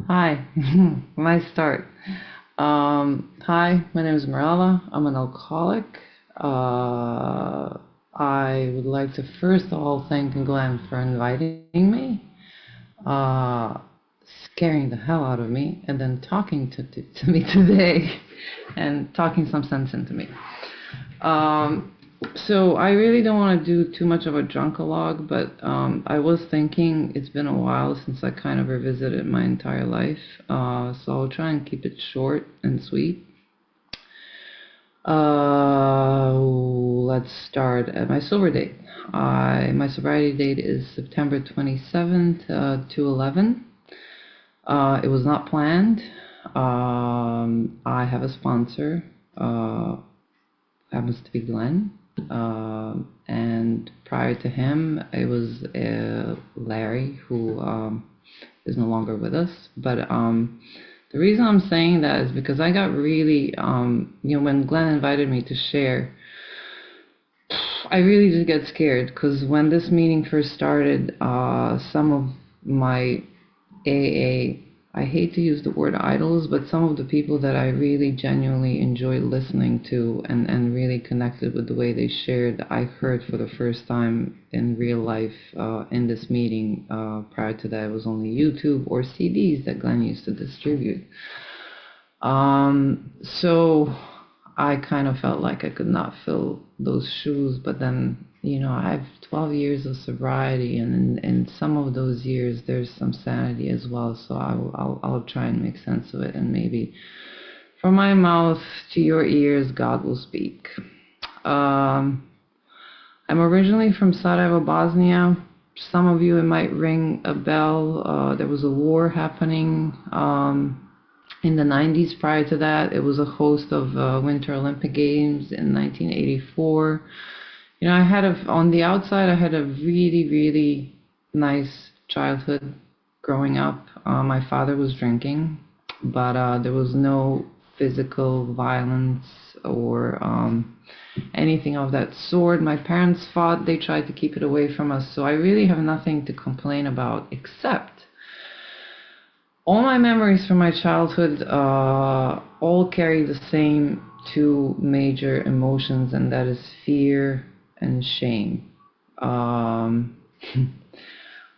Hi, nice start. Hi, my name is Mirela. I'm an alcoholic. I would like to first of all thank Glenn for inviting me, uh, scaring the hell out of me, and then talking to me today and talking some sense into me. Um, so I really don't want to do too much of a drunkalog, but I was thinking it's been a while since I kind of revisited my entire life. So I'll try and keep it short and sweet. Let's start at my sober date. My sobriety date is September 27th, 2011. It was not planned. I have a sponsor. Happens to be Glenn. And prior to him, it was Larry, who is no longer with us. But the reason I'm saying that is because I got really, when Glenn invited me to share, I really did get scared because when this meeting first started, some of my AA, I hate to use the word idols, but some of the people that I really genuinely enjoyed listening to and really connected with the way they shared, I heard for the first time in real life in this meeting. Prior to that, it was only YouTube or CDs that Glenn used to distribute. So I kind of felt like I could not fill those shoes, but then, I have 12 years of sobriety, and in some of those years, there's some sanity as well. So I'll try and make sense of it, and maybe from my mouth to your ears, God will speak. Um, I'm originally from Sarajevo, Bosnia. Some of you, it might ring a bell. There was a war happening. In the 90s. Prior to that, it was a host of Winter Olympic Games in 1984. On the outside, I had a really, really nice childhood growing up. My father was drinking, but there was no physical violence or anything of that sort. My parents fought, they tried to keep it away from us, so I really have nothing to complain about except all my memories from my childhood all carry the same two major emotions, and that is fear and shame. Um,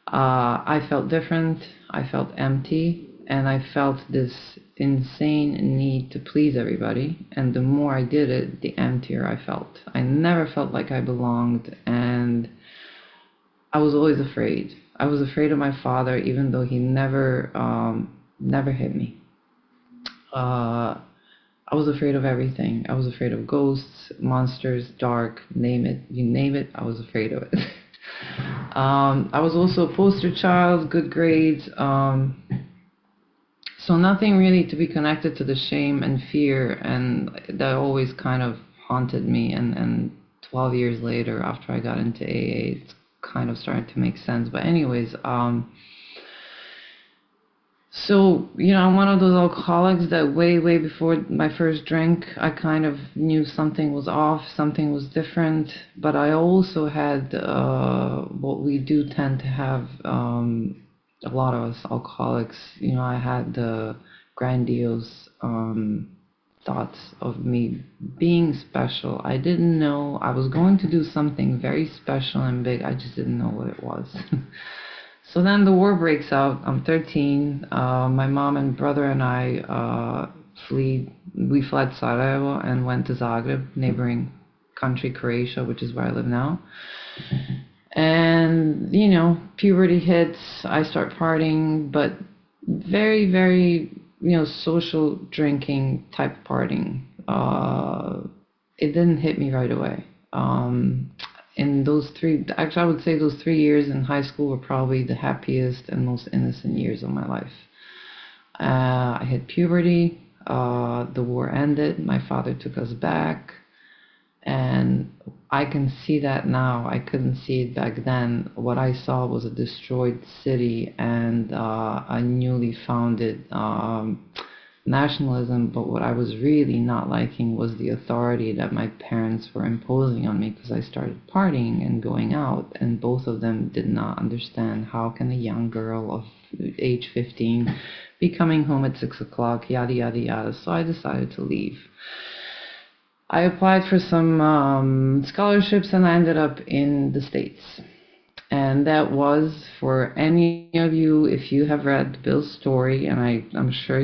I felt different, I felt empty, and I felt this insane need to please everybody. And the more I did it, the emptier I felt. I never felt like I belonged, and I was always afraid. I was afraid of my father, even though he never hit me. Uh, I was afraid of everything. I was afraid of ghosts, monsters, dark, name it. You name it, I was afraid of it. I was also a poster child, good grades. So nothing really to be connected to the shame and fear, and that always kind of haunted me. And 12 years later, after I got into AA, it's kind of starting to make sense. But anyways, so, I'm one of those alcoholics that way before my first drink, I kind of knew something was off, something was different. But I also had what we do tend to have, a lot of us alcoholics, I had the grandiose thoughts of me being special. I didn't know I was going to do something very special and big. I just didn't know what it was. So then the war breaks out. I'm 13. My mom and brother and I we fled Sarajevo and went to Zagreb, neighboring country, Croatia, which is where I live now. And, puberty hits. I start partying, but very, very, social drinking type partying. It didn't hit me right away. In those actually, I would say those 3 years in high school were probably the happiest and most innocent years of my life. I hit puberty. The war ended. My father took us back. And I can see that now. I couldn't see it back then. What I saw was a destroyed city and a newly founded nationalism, but what I was really not liking was the authority that my parents were imposing on me, because I started partying and going out, and both of them did not understand how can a young girl of age 15 be coming home at 6 o'clock, yada yada yada. So I decided to leave. I applied for some scholarships, and I ended up in the States. And that was, for any of you, if you have read Bill's story, and I'm sure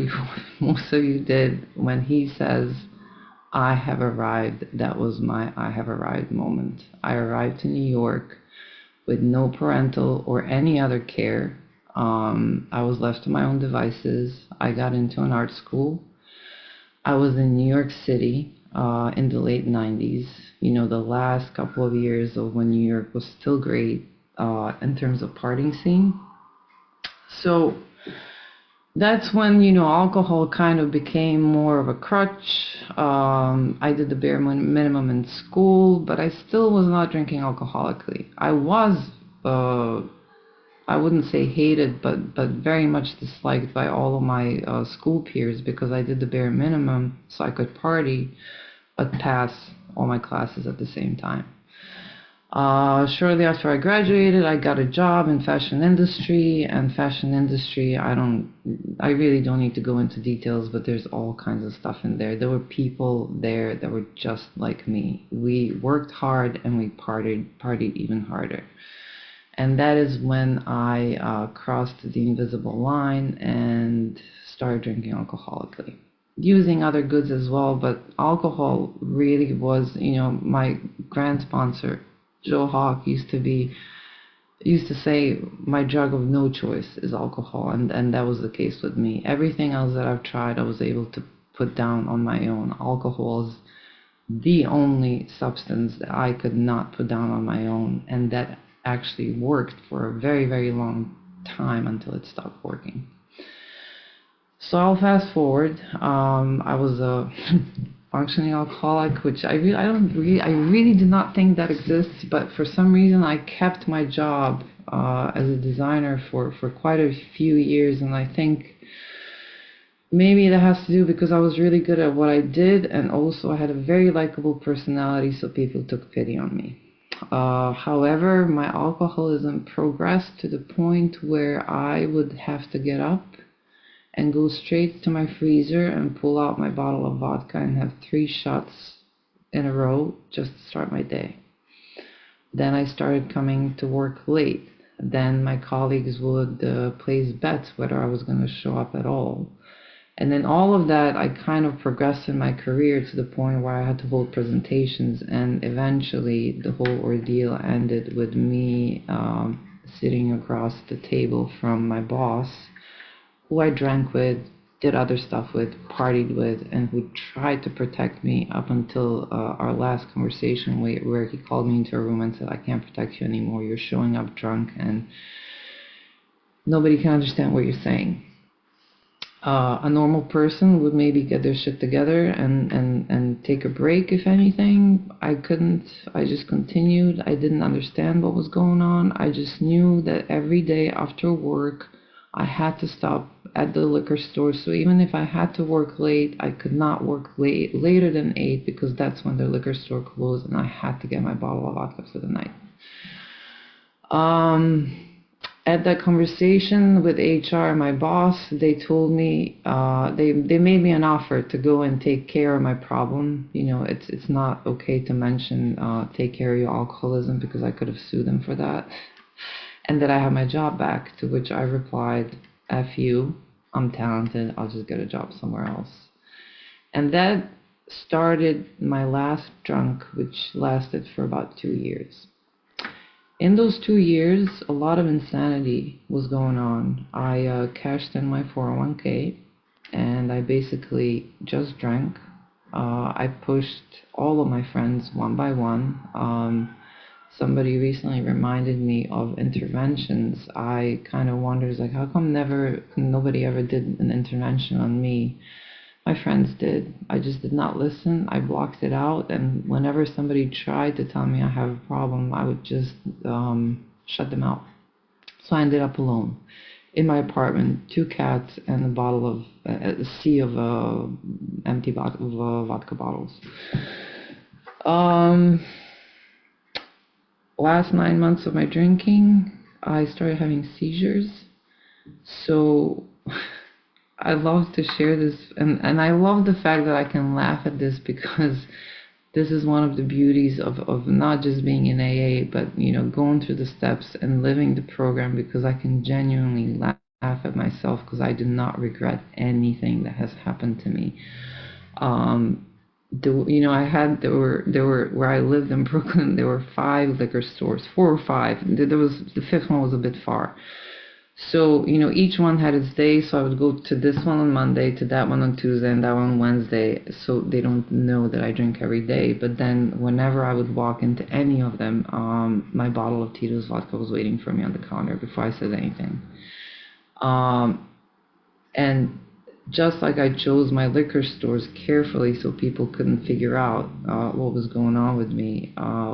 most of you did, when he says, I have arrived, that was my I have arrived moment. I arrived to New York with no parental or any other care. I was left to my own devices. I got into an art school. I was in New York City in the late 90s, the last couple of years of when New York was still great in terms of partying scene. So that's when, alcohol kind of became more of a crutch. I did the bare minimum in school, but I still was not drinking alcoholically. I was, I wouldn't say hated, but very much disliked by all of my school peers, because I did the bare minimum so I could party, but pass all my classes at the same time. Shortly after I graduated, I got a job in fashion industry, and fashion industry, I really don't need to go into details, but there's all kinds of stuff in there. There were people there that were just like me. We worked hard and we partied even harder. And that is when I crossed the invisible line and started drinking alcoholically. Using other goods as well, but alcohol really was, my grand sponsor, Joe Hawk, used to say my drug of no choice is alcohol, and that was the case with me. Everything else that I've tried, I was able to put down on my own. Alcohol is the only substance that I could not put down on my own, and that actually worked for a very, very long time until it stopped working. So I'll fast forward. I was a functioning alcoholic, which I really did not think that exists, but for some reason I kept my job as a designer for quite a few years, and I think maybe that has to do because I was really good at what I did, and also I had a very likable personality, so people took pity on me. However, my alcoholism progressed to the point where I would have to get up and go straight to my freezer and pull out my bottle of vodka and have 3 shots in a row just to start my day. Then I started coming to work late. Then my colleagues would place bets whether I was going to show up at all. And then all of that, I kind of progressed in my career to the point where I had to hold presentations, and eventually the whole ordeal ended with me sitting across the table from my boss, who I drank with, did other stuff with, partied with, and who tried to protect me up until our last conversation where he called me into a room and said, I can't protect you anymore, you're showing up drunk and nobody can understand what you're saying. A normal person would maybe get their shit together and take a break, if anything. I couldn't. I just continued. I didn't understand what was going on. I just knew that every day after work, I had to stop at the liquor store. So even if I had to work late, I could not work later than 8, because that's when the liquor store closed, and I had to get my bottle of vodka for the night. At that conversation with HR, my boss, they told me, they made me an offer to go and take care of my problem. It's not okay to mention take care of your alcoholism, because I could have sued them for that. And that I have my job back, to which I replied, F you, I'm talented, I'll just get a job somewhere else. And that started my last drunk, which lasted for about 2 years. In those 2 years, a lot of insanity was going on. I cashed in my 401k, and I basically just drank. I pushed all of my friends one by one. Somebody recently reminded me of interventions. I kind of wondered, like, how come nobody ever did an intervention on me? My friends did. I just did not listen. I blocked it out, and whenever somebody tried to tell me I have a problem, I would just shut them out. So I ended up alone. in my apartment, 2 cats and a bottle of a sea of empty vodka bottles. Last 9 months of my drinking, I started having seizures. So I love to share this, and I love the fact that I can laugh at this, because this is one of the beauties of not just being in AA, but going through the steps and living the program, because I can genuinely laugh at myself, because I do not regret anything that has happened to me. There were where I lived in Brooklyn, there were 5 liquor stores, 4 or 5. There was the 5th one was a bit far. So, each one had its day, so I would go to this one on Monday, to that one on Tuesday, and that one on Wednesday, so they don't know that I drink every day. But then whenever I would walk into any of them, my bottle of Tito's vodka was waiting for me on the counter before I said anything. And just like I chose my liquor stores carefully so people couldn't figure out what was going on with me,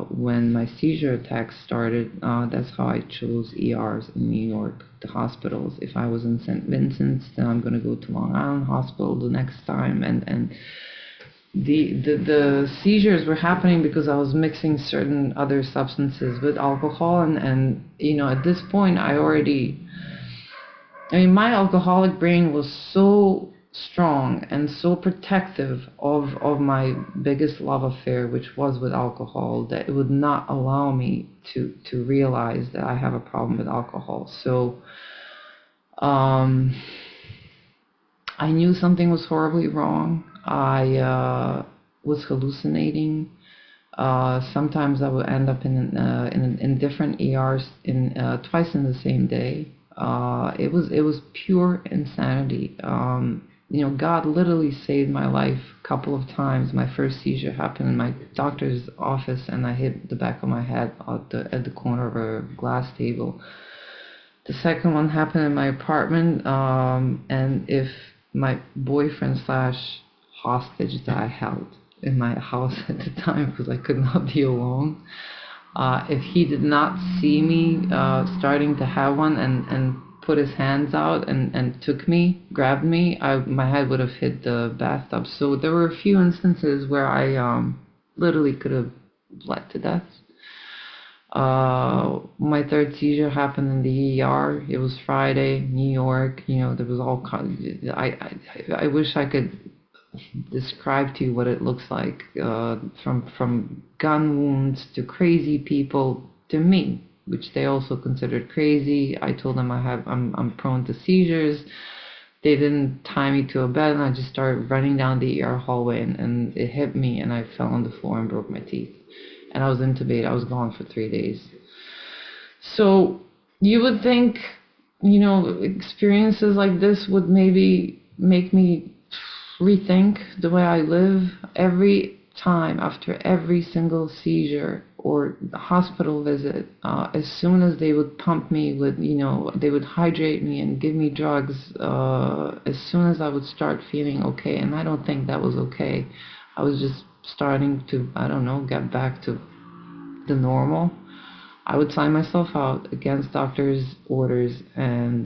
when my seizure attacks started, that's how I chose ERs in New York, the hospitals. If I was in St. Vincent's, then I'm going to go to Long Island Hospital the next time. And the seizures were happening because I was mixing certain other substances with alcohol. And at this point, my alcoholic brain was so strong and so protective of my biggest love affair, which was with alcohol, that it would not allow me to realize that I have a problem with alcohol. So I knew something was horribly wrong. I was hallucinating. Sometimes I would end up in different ERs twice in the same day. It was pure insanity. God literally saved my life a couple of times. My first seizure happened in my doctor's office, and I hit the back of my head at the corner of a glass table. The second one happened in my apartment, and if my boyfriend / hostage that I held in my house at the time, because I could not be alone, if he did not see me starting to have one and put his hands out and grabbed me, my head would have hit the bathtub. So there were a few instances where I literally could have bled to death. My third seizure happened in the ER. It was Friday, New York. There was all kinds. I wish I could describe to you what it looks like, from gun wounds to crazy people to me, which they also considered crazy. I told them I'm prone to seizures. They didn't tie me to a bed, and I just started running down the ER hallway, and it hit me, and I fell on the floor and broke my teeth. And I was intubated. I was gone for 3 days. So you would think, experiences like this would maybe make me rethink the way I live. Every time after every single seizure or hospital visit, as soon as they would pump me with, they would hydrate me and give me drugs, as soon as I would start feeling okay, and I don't think that was okay. I was just starting to, get back to the normal. I would sign myself out against doctor's orders and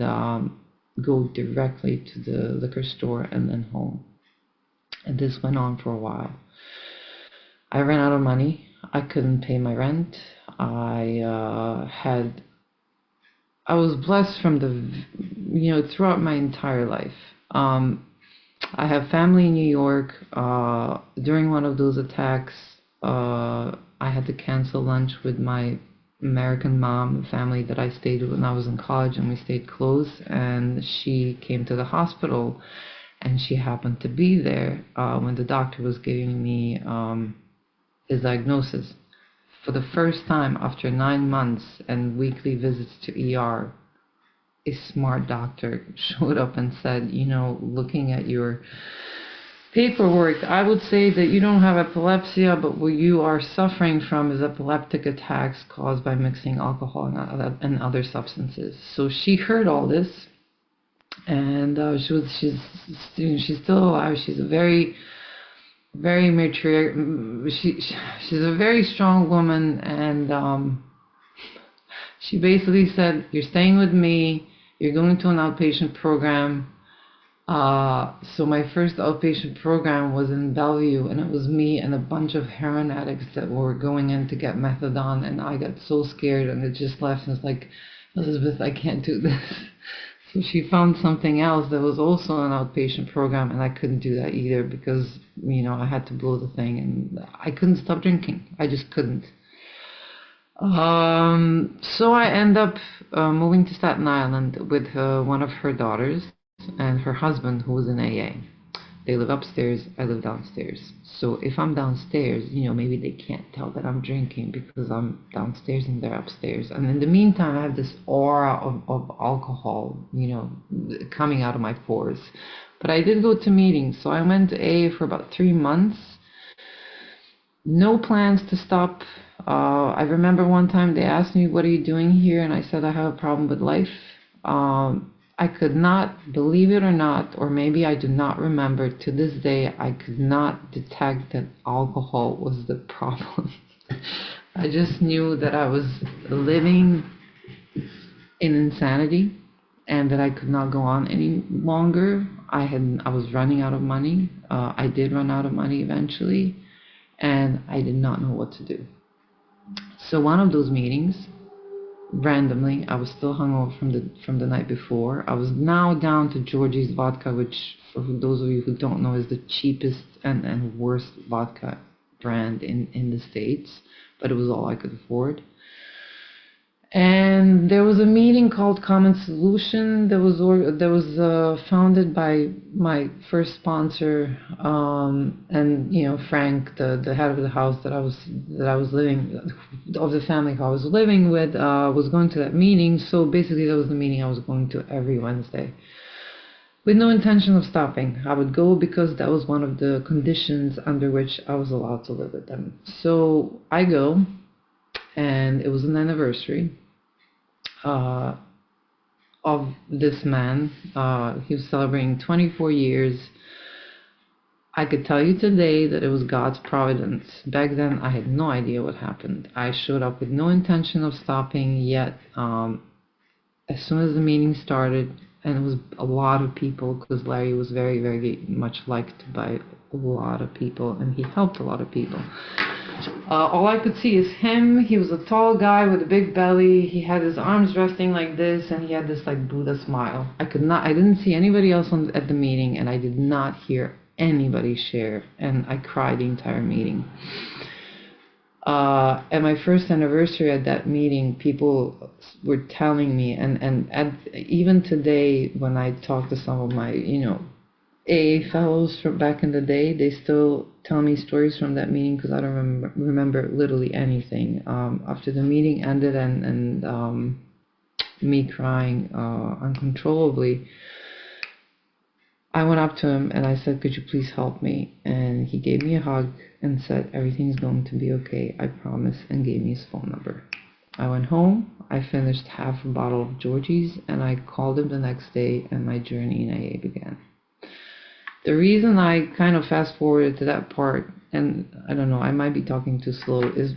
go directly to the liquor store and then home. And this went on for a while. I ran out of money. I couldn't pay my rent. I was blessed from throughout my entire life. I have family in New York. During one of those attacks, I had to cancel lunch with my American mom, family that I stayed with when I was in college, and we stayed close. And she came to the hospital, and she happened to be there when the doctor was giving me his diagnosis. For the first time after 9 months and weekly visits to ER, a smart doctor showed up and said, looking at your paperwork, I would say that you don't have epilepsy, but what you are suffering from is epileptic attacks caused by mixing alcohol and other substances. So she heard all this, and she's still alive. She's a very mature. She's a very strong woman, and she basically said, "You're staying with me. You're going to an outpatient program. So my first outpatient program was in Bellevue, and it was me and a bunch of heroin addicts that were going in to get methadone, and I got so scared, and it just left, and it's like, Elizabeth, I can't do this. So she found something else that was also an outpatient program, and I couldn't do that either because, I had to blow the thing, and I couldn't stop drinking. I just couldn't. So I end up moving to Staten Island with one of her daughters and her husband, who was in AA. They live upstairs, I live downstairs. So if I'm downstairs, maybe they can't tell that I'm drinking because I'm downstairs and they're upstairs. And in the meantime, I have this aura of alcohol, coming out of my pores. But I did go to meetings. So I went to AA for about 3 months. No plans to stop. I remember one time they asked me, what are you doing here? And I said, I have a problem with life. I could not, believe it or not, or maybe I do not remember, to this day, I could not detect that alcohol was the problem. I just knew that I was living in insanity and that I could not go on any longer. I was running out of money. I did run out of money eventually, and I did not know what to do. So one of those meetings, randomly, I was still hungover from the night before. I was now down to Georgie's vodka, which, for those of you who don't know, is the cheapest and worst vodka brand in the States, but it was all I could afford. And there was a meeting called Common Solution that was founded by my first sponsor, and Frank, the head of the house that I was living, of the family who I was living with, was going to that meeting. So basically, that was the meeting I was going to every Wednesday, with no intention of stopping. I would go because that was one of the conditions under which I was allowed to live with them. So I go. And it was an anniversary of this man. He was celebrating 24 years. I could tell you today that it was God's providence. Back then, I had no idea what happened. I showed up with no intention of stopping, yet as soon as the meeting started, and it was a lot of people, because Larry was very, very much liked by a lot of people, and he helped a lot of people. All I could see is him. He was a tall guy with a big belly. He had his arms resting like this, and he had this like Buddha smile. I didn't see anybody else at the meeting, and I did not hear anybody share, and I cried the entire meeting. At my first anniversary at that meeting, people were telling me, and even today, when I talk to some of my, AA fellows from back in the day, they still tell me stories from that meeting because I don't remember literally anything. After the meeting ended and me crying uncontrollably, I went up to him and I said, could you please help me? And he gave me a hug and said, everything's going to be okay, I promise, and gave me his phone number. I went home, I finished half a bottle of Georgie's, and I called him the next day, and my journey in AA began. The reason I kind of fast forwarded to that part, and I don't know, I might be talking too slow, is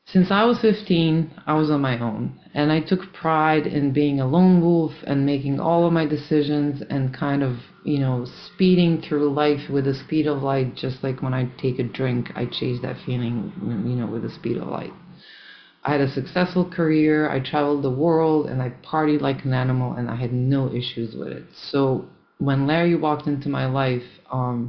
since I was 15, I was on my own, and I took pride in being a lone wolf and making all of my decisions and kind of, speeding through life with the speed of light, just like when I take a drink, I chase that feeling, with the speed of light. I had a successful career, I traveled the world, and I partied like an animal, and I had no issues with it. So when Larry walked into my life, I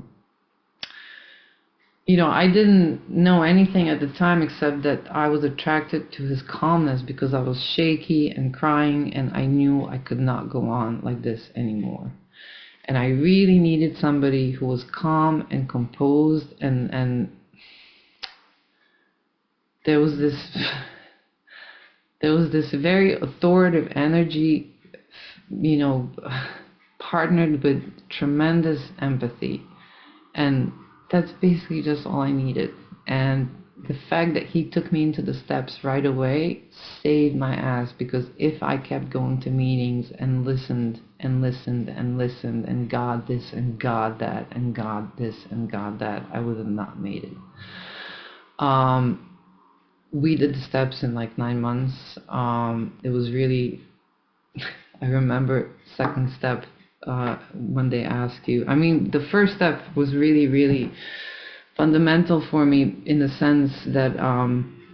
didn't know anything at the time except that I was attracted to his calmness because I was shaky and crying, and I knew I could not go on like this anymore. And I really needed somebody who was calm and composed, and there was this very authoritative energy, partnered with tremendous empathy, and that's basically just all I needed. And the fact that he took me into the steps right away saved my ass, because if I kept going to meetings and listened and listened and listened and God this and God that and God this and God that, I would have not made it. We did the steps in like 9 months. It was really I remember second step, when they ask you. I mean, the first step was really, really fundamental for me in the sense that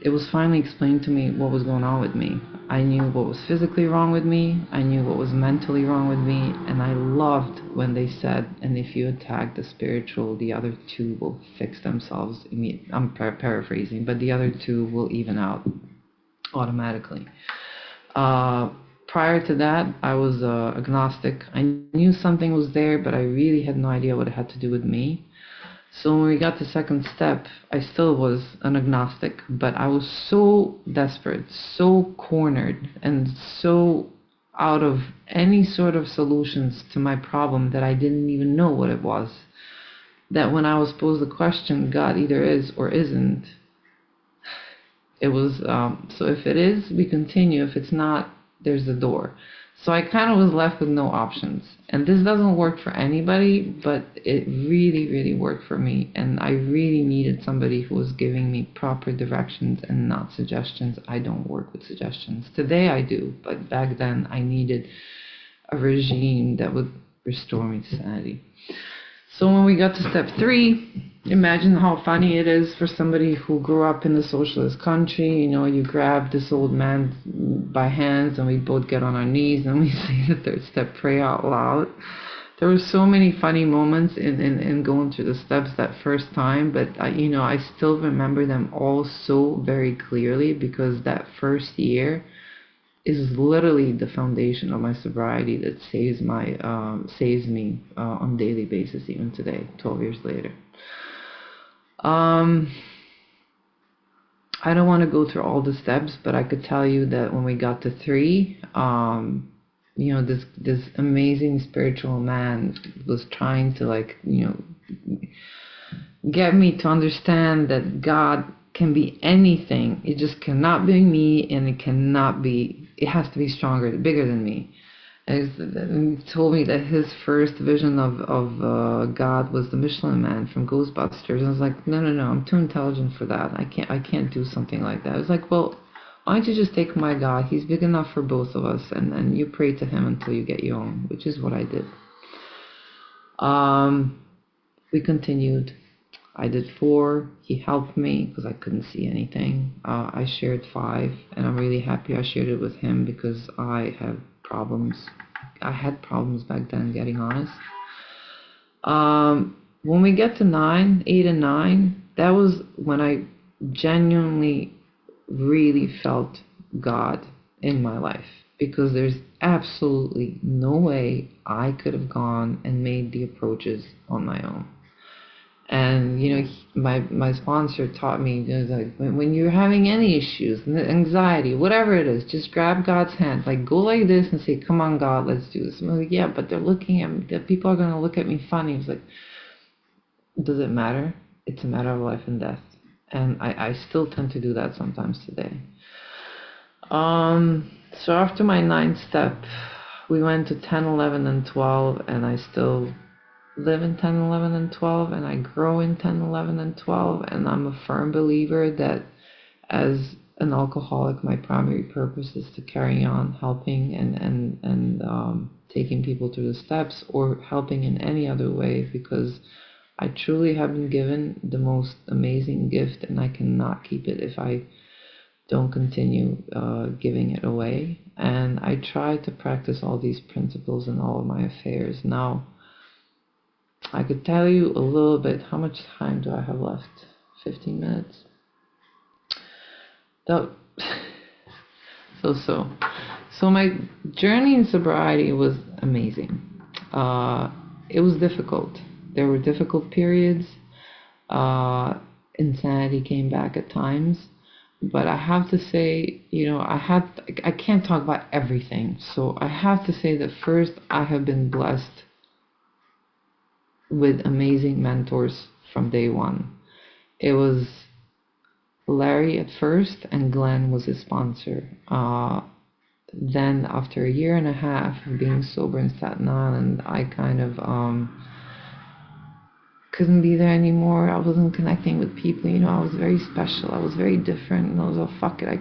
it was finally explained to me what was going on with me. I knew what was physically wrong with me. I knew what was mentally wrong with me. And I loved when they said, and if you attack the spiritual, the other two will fix themselves immediately. I'm paraphrasing, but the other two will even out automatically. Prior to that, I was agnostic. I knew something was there, but I really had no idea what it had to do with me. So when we got to second step, I still was an agnostic, but I was so desperate, so cornered, and so out of any sort of solutions to my problem that I didn't even know what it was. That when I was posed the question, God either is or isn't, it was, so if it is, we continue. If it's not, there's the door. So I kind of was left with no options. And this doesn't work for anybody, but it really, really worked for me. And I really needed somebody who was giving me proper directions and not suggestions. I don't work with suggestions. Today I do, but back then I needed a regime that would restore me to sanity. So when we got to step 3, imagine how funny it is for somebody who grew up in a socialist country. You know, you grab this old man by hands and we both get on our knees and we say the third step, pray out loud. There were so many funny moments in going through the steps that first time, but I still remember them all so very clearly because that first year is literally the foundation of my sobriety that saves me on a daily basis even today, 12 years later. I don't want to go through all the steps, but I could tell you that when we got to 3, this amazing spiritual man was trying to get me to understand that God can be anything. It just cannot be me, and it has to be stronger, bigger than me. And he told me that his first vision of God was the Michelin Man from Ghostbusters. And I was like, no, I'm too intelligent for that. I can't do something like that. I was like, well, why don't you just take my God? He's big enough for both of us, and you pray to him until you get your own, which is what I did. We continued. I did 4. He helped me because I couldn't see anything. I shared 5, and I'm really happy I shared it with him because I have problems. I had problems back then, getting honest. When we get to 8 and 9, that was when I genuinely really felt God in my life, because there's absolutely no way I could have gone and made the approaches on my own. And my sponsor taught me, like, when you're having any issues, anxiety, whatever it is, just grab God's hand, like go like this and say, come on God, let's do this. I'm like, yeah, but they're looking at me, the people are going to look at me funny. It's like, does it matter? It's a matter of life and death. And I still tend to do that sometimes today. So after my 9th step, we went to 10, 11, and 12, and I still live in 10, 11, and 12, and I grow in 10, 11, and 12, and I'm a firm believer that as an alcoholic, my primary purpose is to carry on helping and taking people through the steps, or helping in any other way, because I truly have been given the most amazing gift, and I cannot keep it if I don't continue giving it away. And I try to practice all these principles in all of my affairs. Now, I could tell you a little bit. How much time do I have left? 15 minutes? So my journey in sobriety was amazing. It was difficult. There were difficult periods. Insanity came back at times. But I have to say, I can't talk about everything. So I have to say that first, I have been blessed with amazing mentors from day one. It was Larry at first, and Glenn was his sponsor. Then after a year and a half of being sober in Staten Island, I kind of couldn't be there anymore. I wasn't connecting with people. You know, I was very special. I was very different. And I was like, fuck it. I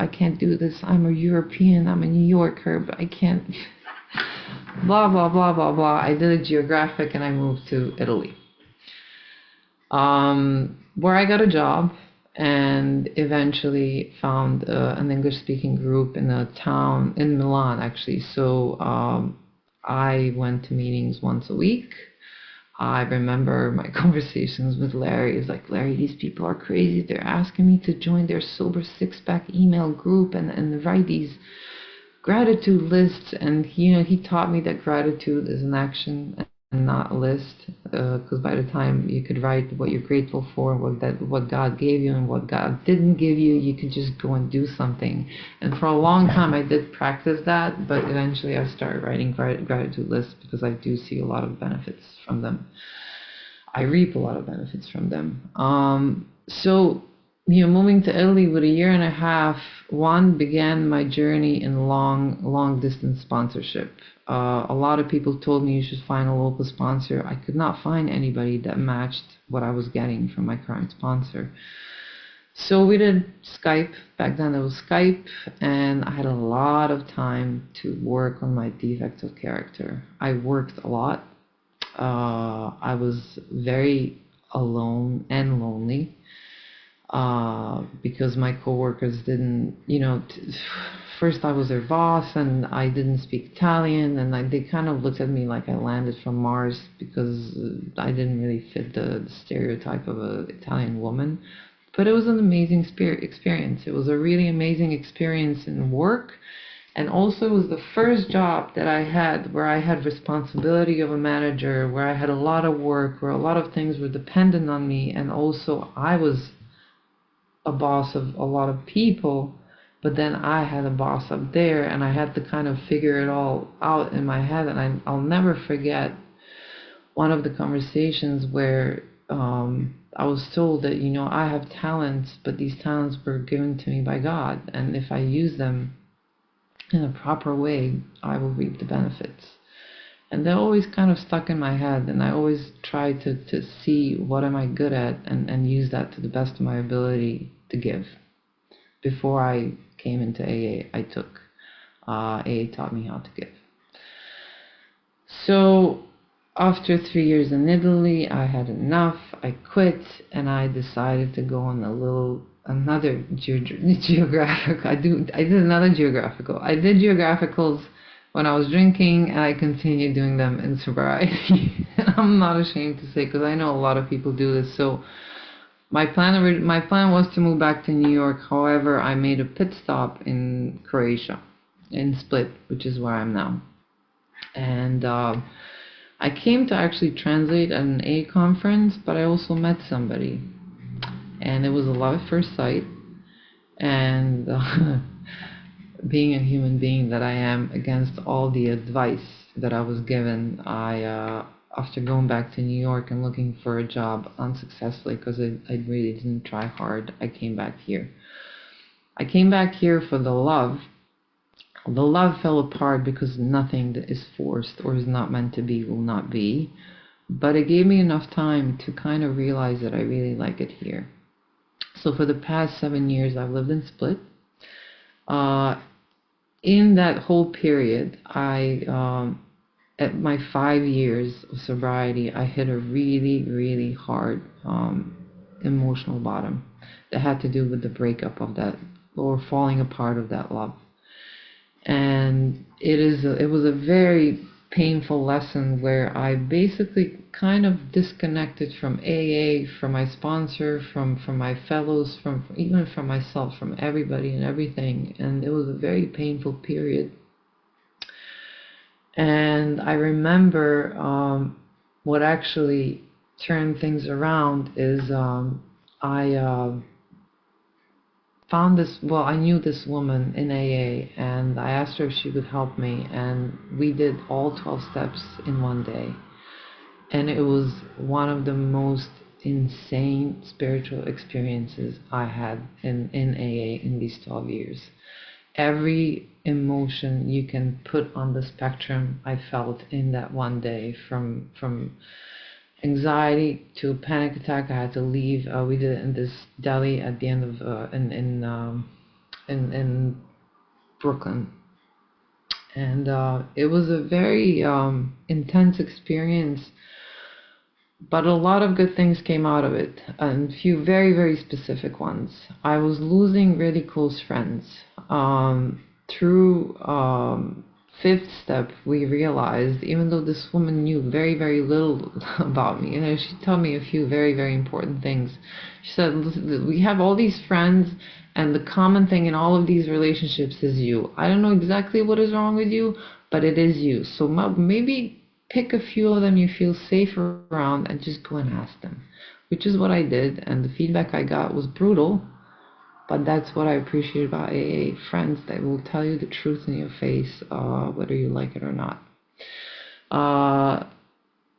can't do this. I'm a European. I'm a New Yorker, but I can't. Blah, blah, blah, blah, blah. I did a geographic and I moved to Italy, where I got a job and eventually found an English-speaking group in a town in Milan, actually. So I went to meetings once a week. I remember my conversations with Larry. It's like, Larry, these people are crazy. They're asking me to join their sober six-pack email group and write these gratitude lists. And he taught me that gratitude is an action and not a list. Because by the time you could write what you're grateful for, what God gave you and what God didn't give you, you could just go and do something. And for a long time, I did practice that, but eventually I started writing gratitude lists because I do see a lot of benefits from them. I reap a lot of benefits from them. So, moving to Italy with a year and a half, began my journey in long distance sponsorship. A lot of people told me you should find a local sponsor. I could not find anybody that matched what I was getting from my current sponsor. So we did Skype. Back then it was Skype, and I had a lot of time to work on my defects of character. I worked a lot. I was very alone and lonely. Because my coworkers didn't, first I was their boss and I didn't speak Italian, and they kind of looked at me like I landed from Mars because I didn't really fit the stereotype of an Italian woman. But it was an amazing experience. It was a really amazing experience in work, and also it was the first job that I had where I had responsibility of a manager, where I had a lot of work, where a lot of things were dependent on me, and also I was a boss of a lot of people, but then I had a boss up there, and I had to kind of figure it all out in my head. And I'll never forget one of the conversations where I was told that, I have talents, but these talents were given to me by God, and if I use them in a proper way, I will reap the benefits. And that always kind of stuck in my head, and I always tried to see what am I good at and use that to the best of my ability to give. Before I came into AA, AA taught me how to give. So after 3 years in Italy, I had enough. I quit, and I decided to go on another geographical. I did another geographical. I did geographicals when I was drinking, and I continued doing them in sobriety. And I'm not ashamed to say, because I know a lot of people do this. So my plan was to move back to New York. However, I made a pit stop in Croatia, in Split, which is where I'm now. And I came to actually translate at an A conference, but I also met somebody. And it was a love at first sight. And being a human being that I am, against all the advice that I was given, after going back to New York and looking for a job unsuccessfully, because I really didn't try hard, I came back here. I came back here for the love. The love fell apart because nothing that is forced or is not meant to be will not be. But it gave me enough time to kind of realize that I really like it here. So for the past 7 years, I've lived in Split. In that whole period, at my 5 years of sobriety, I hit a really, really hard emotional bottom that had to do with the breakup of that, or falling apart of that love. And it was a very painful lesson where I basically kind of disconnected from AA, from my sponsor, from my fellows, even from myself, from everybody and everything. And it was a very painful period. And I remember what actually turned things around is I I knew this woman in AA, and I asked her if she could help me, and we did all 12 steps in one day. And it was one of the most insane spiritual experiences I had in AA in these 12 years. Every emotion you can put on the spectrum, I felt in that one day, from anxiety to a panic attack. I had to leave. We did it in this deli at the end of in Brooklyn, and it was a very intense experience. But a lot of good things came out of it, and a few very, very specific ones. I was losing really close friends. Through fifth step, we realized, even though this woman knew very, very little about me, she told me a few very, very important things. She said, "Listen, we have all these friends, and the common thing in all of these relationships is you. I don't know exactly what is wrong with you, but it is you. So maybe pick a few of them you feel safe around and just go and ask them," which is what I did. And the feedback I got was brutal, but that's what I appreciate about AA, friends that will tell you the truth in your face, whether you like it or not.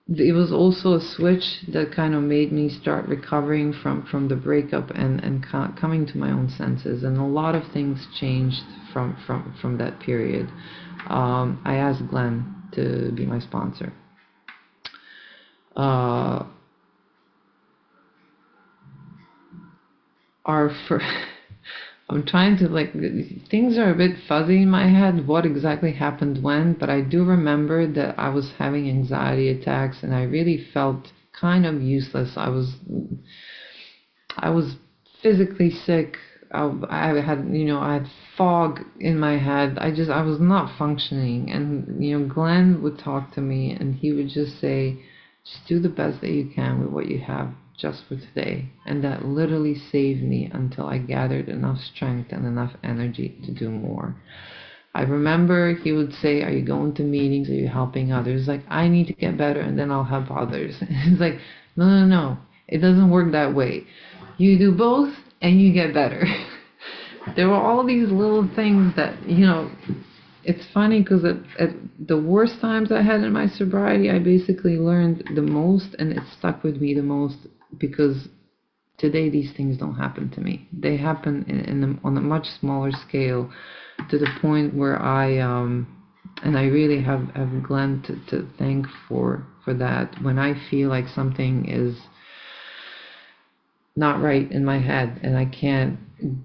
It was also a switch that kind of made me start recovering from the breakup and coming to my own senses, and a lot of things changed from that period. I asked Glenn to be my sponsor. I'm trying to, like, things are a bit fuzzy in my head, what exactly happened when, but I do remember that I was having anxiety attacks and I really felt kind of useless. I was physically sick. I had fog in my head. I was not functioning. And, Glenn would talk to me and he would just say, just do the best that you can with what you have just for today. And that literally saved me until I gathered enough strength and enough energy to do more. I remember he would say, are you going to meetings? Are you helping others? Like, I need to get better and then I'll help others. It's like, no. It doesn't work that way. You do both and you get better. There were all these little things that, it's funny because at the worst times I had in my sobriety, I basically learned the most, and it stuck with me the most, because today these things don't happen to me. They happen on a much smaller scale, to the point where and I really have Glenn to thank for that. When I feel like something is not right in my head and I can't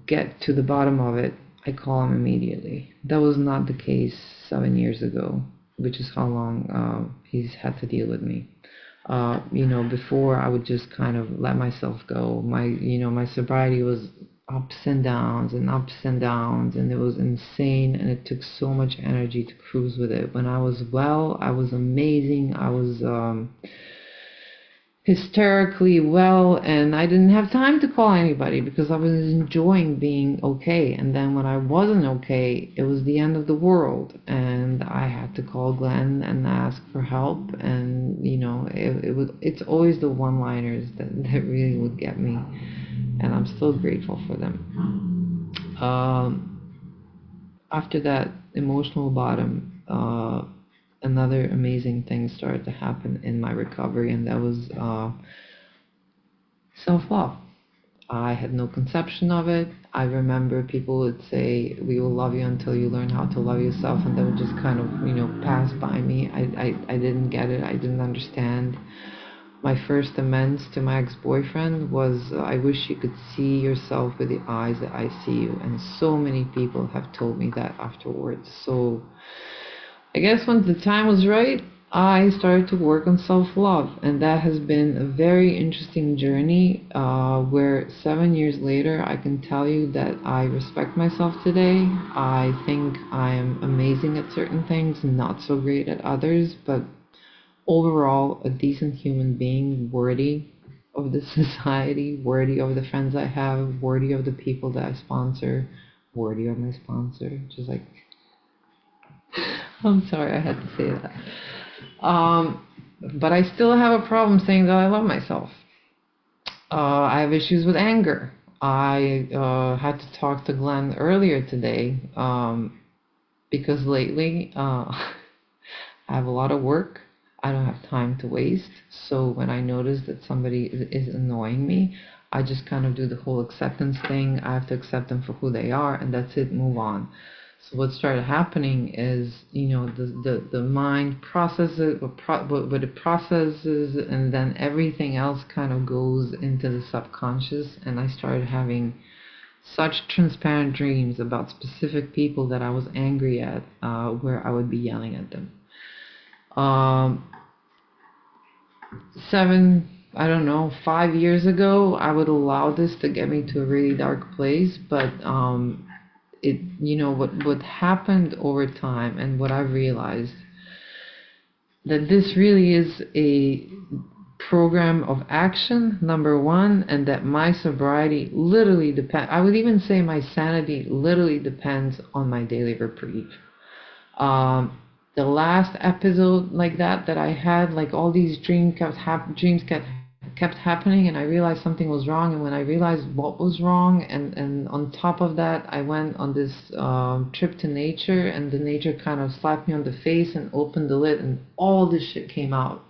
get to the bottom of it, I call him immediately. That was not the case 7 years ago, which is how long he's had to deal with me. Before I would just kind of let myself go. My sobriety was ups and downs, and it was insane, and it took so much energy to cruise with it. When I was well, I was amazing. I was hysterically well, and I didn't have time to call anybody because I was enjoying being okay. And then when I wasn't okay, it was the end of the world, and I had to call Glenn and ask for help. And it's always the one-liners that really would get me, and I'm still grateful for them. After that emotional bottom, another amazing thing started to happen in my recovery, and that was self-love. I had no conception of it. I remember people would say, we will love you until you learn how to love yourself, and that would just kind of pass by me. I didn't get it. I didn't understand. My first amends to my ex-boyfriend was, I wish you could see yourself with the eyes that I see you. And so many people have told me that afterwards. So I guess when the time was right, I started to work on self-love, and that has been a very interesting journey, where 7 years later I can tell you that I respect myself today. I think I am amazing at certain things, not so great at others, but overall a decent human being, worthy of the society, worthy of the friends I have, worthy of the people that I sponsor, worthy of my sponsor. Just like, I'm sorry I had to say that. But I still have a problem saying that I love myself. I have issues with anger. I had to talk to Glenn earlier today, because lately I have a lot of work. I don't have time to waste. So when I notice that somebody is annoying me, I just kind of do the whole acceptance thing. I have to accept them for who they are, and that's it, move on. So what started happening is, the mind processes what it processes, and then everything else kind of goes into the subconscious. And I started having such transparent dreams about specific people that I was angry at, where I would be yelling at them. Um, I don't know, 5 years ago, I would allow this to get me to a really dark place, but what happened over time, and what I've realized, that this really is a program of action, number one, and that my sobriety literally depends, I would even say my sanity literally depends on my daily reprieve. The last episode like that I had, like all these dreams kept happening, and I realized something was wrong. And when I realized what was wrong, and on top of that, I went on this trip to nature, and the nature kind of slapped me on the face and opened the lid, and all this shit came out,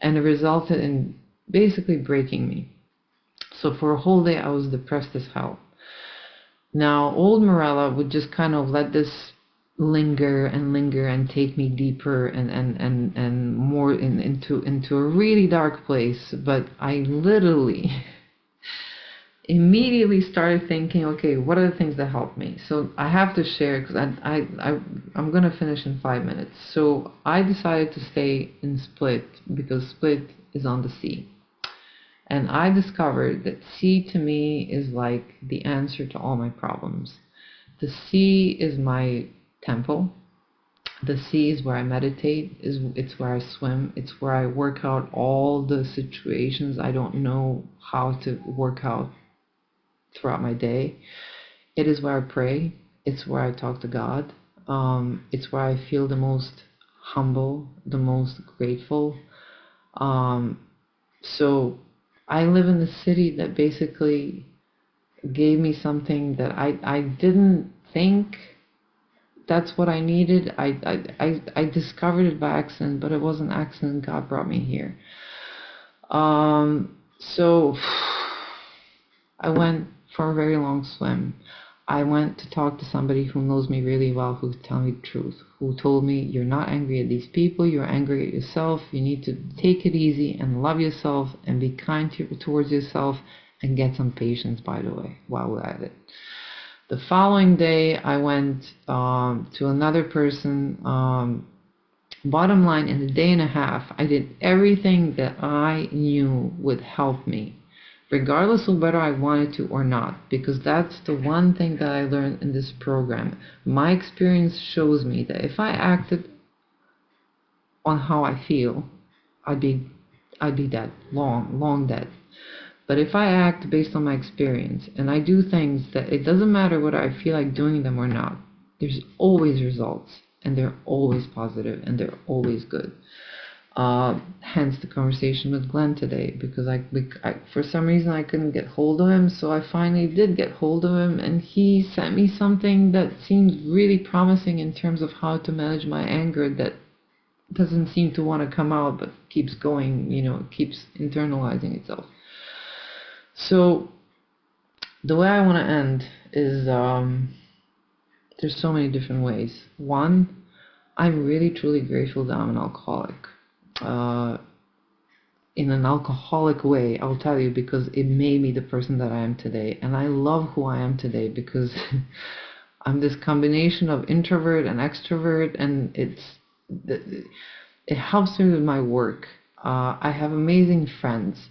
and it resulted in basically breaking me. So for a whole day, I was depressed as hell. Now, old Mirela would just kind of let this linger and take me deeper and more into a really dark place. But I literally immediately started thinking, okay, what are the things that help me? So I have to share, because I'm gonna finish in 5 minutes. So I decided to stay in Split because Split is on the sea. And I discovered that sea to me is like the answer to all my problems. The sea is my temple. The sea is where I meditate. It's where I swim. It's where I work out all the situations I don't know how to work out throughout my day. It is where I pray. It's where I talk to God. It's where I feel the most humble, the most grateful. So I live in a city that basically gave me something that I didn't think that's what I needed. I discovered it by accident, but it wasn't an accident. God brought me here. So I went for a very long swim. I went to talk to somebody who knows me really well, who could tell me the truth, who told me, you're not angry at these people, you're angry at yourself. You need to take it easy and love yourself and be kind towards yourself, and get some patience, by the way, while we're at it. The following day, I went to another person. Bottom line, in a day and a half, I did everything that I knew would help me, regardless of whether I wanted to or not, because that's the one thing that I learned in this program. My experience shows me that if I acted on how I feel, I'd be dead, long dead. But if I act based on my experience, and I do things that it doesn't matter whether I feel like doing them or not, there's always results, and they're always positive, and they're always good. Hence the conversation with Glenn today, because I for some reason I couldn't get hold of him, so I finally did get hold of him, and he sent me something that seems really promising in terms of how to manage my anger that doesn't seem to want to come out, but keeps going, keeps internalizing itself. So the way I want to end is, there's so many different ways. One, I'm really truly grateful that I'm an alcoholic. In an alcoholic way, I'll tell you, because it made me the person that I am today. And I love who I am today, because I'm this combination of introvert and extrovert, and it helps me with my work. I have amazing friends.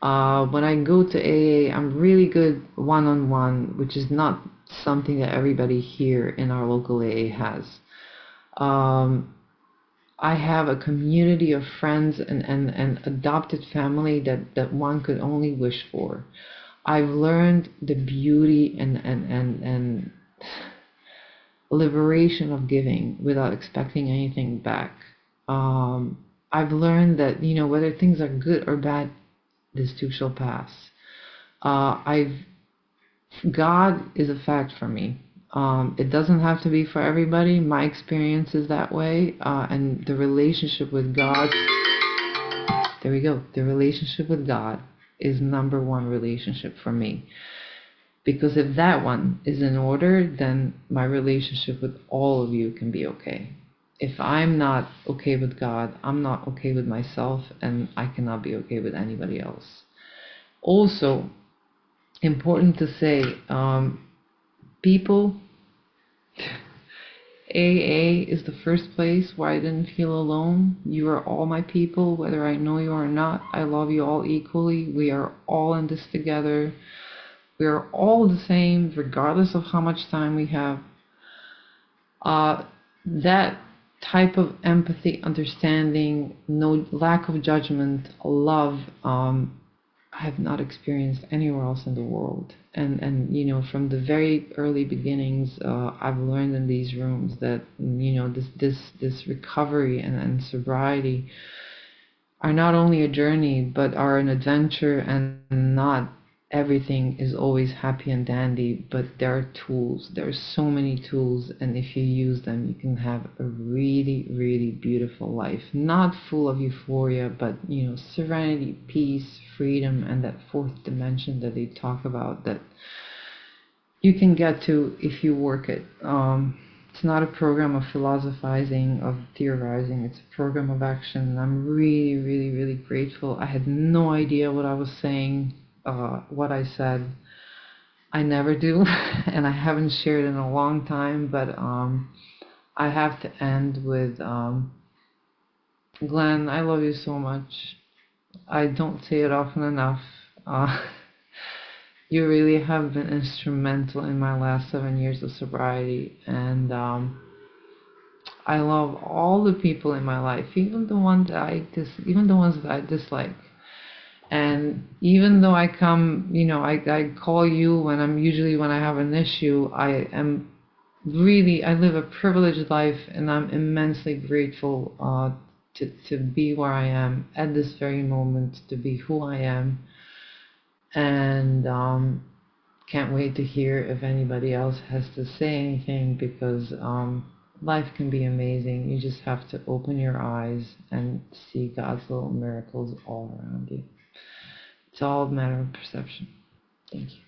When I go to AA, I'm really good one-on-one, which is not something that everybody here in our local AA has. I have a community of friends and adopted family that one could only wish for. I've learned the beauty and liberation of giving without expecting anything back. I've learned that, whether things are good or bad, this too shall pass. God is a fact for me. It doesn't have to be for everybody. My experience is that way, and the relationship with God, there we go, the relationship with God is number one relationship for me. Because if that one is in order, then my relationship with all of you can be okay. If I'm not okay with God, I'm not okay with myself, and I cannot be okay with anybody else. Also, important to say, people, AA is the first place where I didn't feel alone. You are all my people, whether I know you or not. I love you all equally. We are all in this together. We are all the same, regardless of how much time we have. That type of empathy, understanding, no lack of judgment, love, I have not experienced anywhere else in the world. And you know, from the very early beginnings, I've learned in these rooms that, you know, this recovery and sobriety are not only a journey, but are an adventure, and not everything is always happy and dandy, but there are tools. There are so many tools, and if you use them, you can have a really, really beautiful life. Not full of euphoria, but, you know, serenity, peace, freedom, and that fourth dimension that they talk about that you can get to if you work it. It's not a program of philosophizing, of theorizing. It's a program of action, and I'm really, really, really grateful. I had no idea what I was saying, what I said. I never do, and I haven't shared in a long time, but I have to end with, Glenn, I love you so much. I don't say it often enough. You really have been instrumental in my last 7 years of sobriety, and I love all the people in my life, even the ones that even the ones that I dislike. And even though I come, you know, I call you when I have an issue. I live a privileged life, and I'm immensely grateful to be where I am at this very moment, to be who I am, and can't wait to hear if anybody else has to say anything, because life can be amazing. You just have to open your eyes and see God's little miracles all around you. It's all a matter of perception. Thank you.